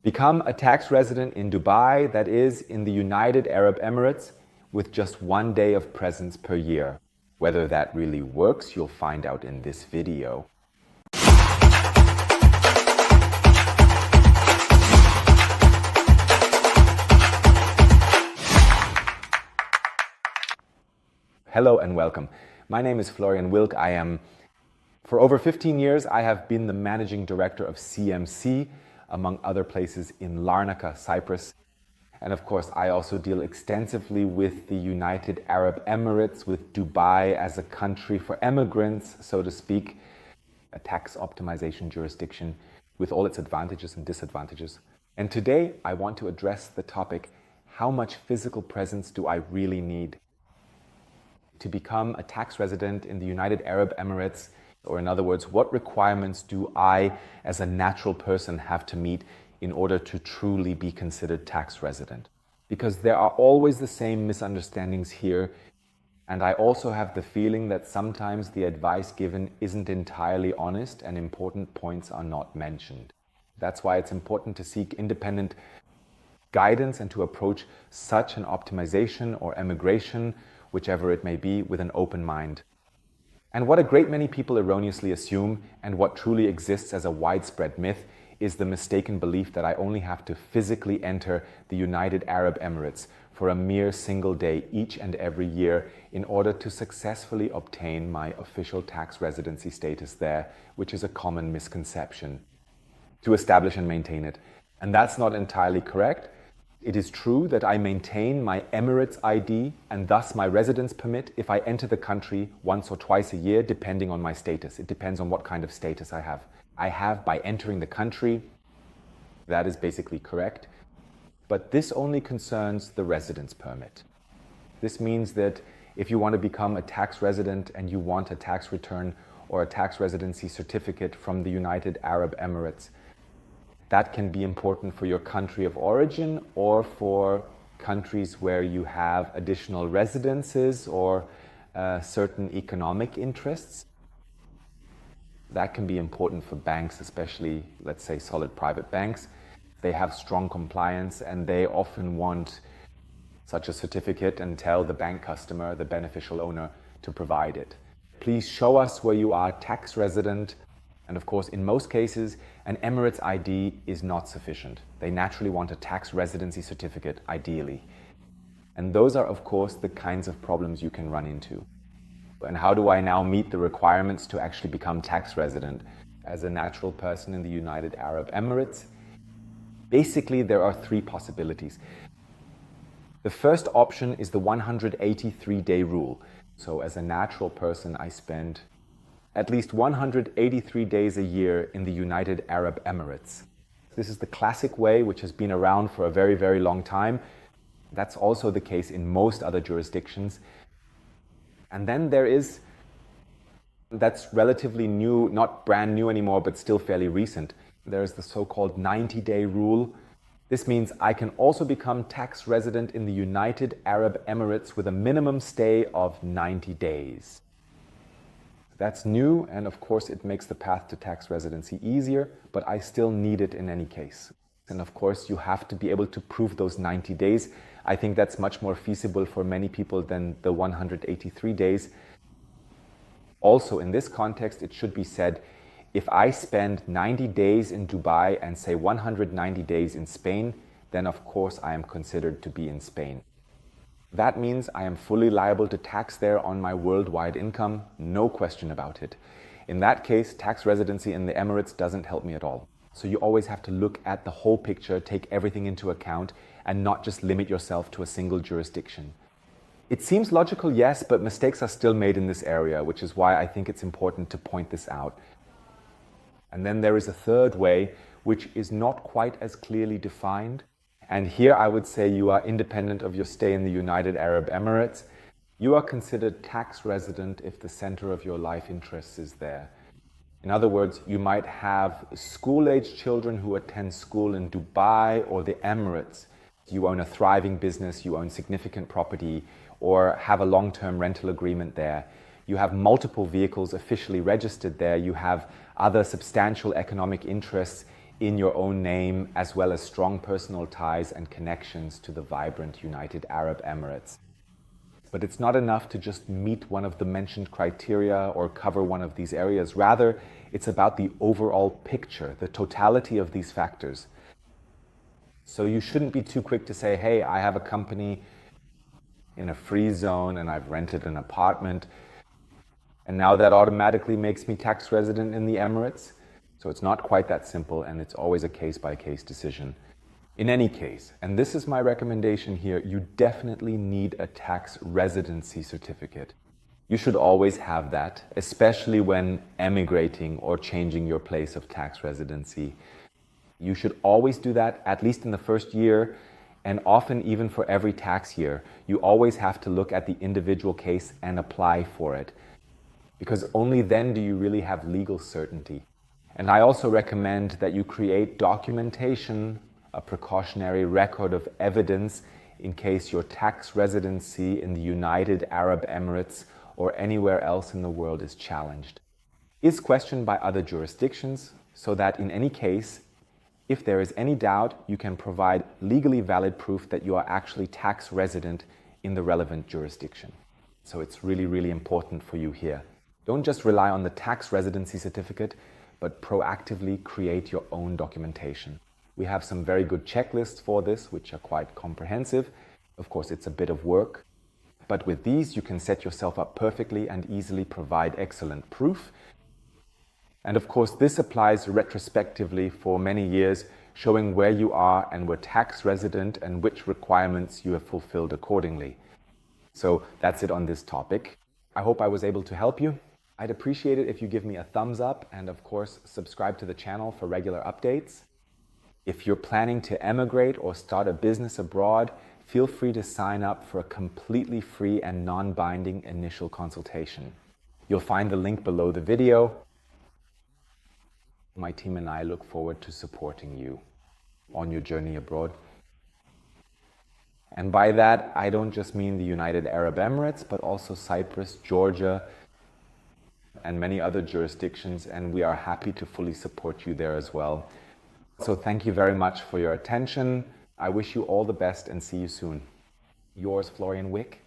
Become a tax resident in Dubai, that is, in the United Arab Emirates, with just 1 day of presence per year. Whether that really works, you'll find out in this video. Hello and welcome. My name is Florian Wilk. For over 15 years, I have been the managing director of CMC, among other places in Larnaca, Cyprus. And of course, I also deal extensively with the United Arab Emirates, with Dubai as a country for immigrants, so to speak, a tax optimization jurisdiction with all its advantages and disadvantages. And today, I want to address the topic, how much physical presence do I really need to become a tax resident in the United Arab Emirates? Or in other words, what requirements do I, as a natural person, have to meet in order to truly be considered tax resident? Because there are always the same misunderstandings here, and I also have the feeling that sometimes the advice given isn't entirely honest and important points are not mentioned. That's why it's important to seek independent guidance and to approach such an optimization or emigration, whichever it may be, with an open mind. And what a great many people erroneously assume, and what truly exists as a widespread myth, is the mistaken belief that I only have to physically enter the United Arab Emirates for a mere single day each and every year in order to successfully obtain my official tax residency status there, which is a common misconception, to establish and maintain it. And that's not entirely correct. It is true that I maintain my Emirates ID and thus my residence permit if I enter the country once or twice a year, depending on my status. It depends on what kind of status I have. I have by entering the country. That is basically correct. But this only concerns the residence permit. This means that if you want to become a tax resident and you want a tax return or a tax residency certificate from the United Arab Emirates, that can be important for your country of origin or for countries where you have additional residences or certain economic interests. That can be important for banks, especially, let's say, solid private banks. They have strong compliance and they often want such a certificate and tell the bank customer, the beneficial owner, to provide it. Please show us where you are tax resident. And of course, in most cases, an Emirates ID is not sufficient. They naturally want a tax residency certificate, ideally. And those are, of course, the kinds of problems you can run into. And how do I now meet the requirements to actually become tax resident as a natural person in the United Arab Emirates? Basically, there are three possibilities. The first option is the 183-day rule. So as a natural person, I spend at least 183 days a year in the United Arab Emirates. This is the classic way, which has been around for a very, very long time. That's also the case in most other jurisdictions. And then that's relatively new, not brand new anymore, but still fairly recent. There's the so-called 90-day rule. This means I can also become tax resident in the United Arab Emirates with a minimum stay of 90 days. That's new, and of course it makes the path to tax residency easier, but I still need it in any case. And of course you have to be able to prove those 90 days. I think that's much more feasible for many people than the 183 days. Also in this context, it should be said, if I spend 90 days in Dubai and say 190 days in Spain, then of course I am considered to be in Spain. That means I am fully liable to tax there on my worldwide income, no question about it. In that case, tax residency in the Emirates doesn't help me at all. So you always have to look at the whole picture, take everything into account, and not just limit yourself to a single jurisdiction. It seems logical, yes, but mistakes are still made in this area, which is why I think it's important to point this out. And then there is a third way, which is not quite as clearly defined. And here I would say you are independent of your stay in the United Arab Emirates. You are considered tax resident if the center of your life interests is there. In other words, you might have school-age children who attend school in Dubai or the Emirates. You own a thriving business, you own significant property, or have a long-term rental agreement there. You have multiple vehicles officially registered there. You have other substantial economic interests in your own name, as well as strong personal ties and connections to the vibrant United Arab Emirates. But it's not enough to just meet one of the mentioned criteria or cover one of these areas. Rather, it's about the overall picture, the totality of these factors. So you shouldn't be too quick to say, hey, I have a company in a free zone and I've rented an apartment, and now that automatically makes me tax resident in the Emirates. So it's not quite that simple, and it's always a case-by-case decision. In any case, and this is my recommendation here, you definitely need a tax residency certificate. You should always have that, especially when emigrating or changing your place of tax residency. You should always do that, at least in the first year, and often even for every tax year. You always have to look at the individual case and apply for it, because only then do you really have legal certainty. And I also recommend that you create documentation, a precautionary record of evidence in case your tax residency in the United Arab Emirates or anywhere else in the world is challenged, is questioned by other jurisdictions, so that in any case, if there is any doubt, you can provide legally valid proof that you are actually tax resident in the relevant jurisdiction. So it's really, really important for you here. Don't just rely on the tax residency certificate, but proactively create your own documentation. We have some very good checklists for this, which are quite comprehensive. Of course, it's a bit of work, but with these, you can set yourself up perfectly and easily provide excellent proof. And of course, this applies retrospectively for many years, showing where you are and were tax resident and which requirements you have fulfilled accordingly. So that's it on this topic. I hope I was able to help you. I'd appreciate it if you give me a thumbs up and of course subscribe to the channel for regular updates. If you're planning to emigrate or start a business abroad, feel free to sign up for a completely free and non-binding initial consultation. You'll find the link below the video. My team and I look forward to supporting you on your journey abroad. And by that, I don't just mean the United Arab Emirates, but also Cyprus, Georgia, and many other jurisdictions, and we are happy to fully support you there as well. So thank you very much for your attention. I wish you all the best and see you soon. Yours, Florian Wick.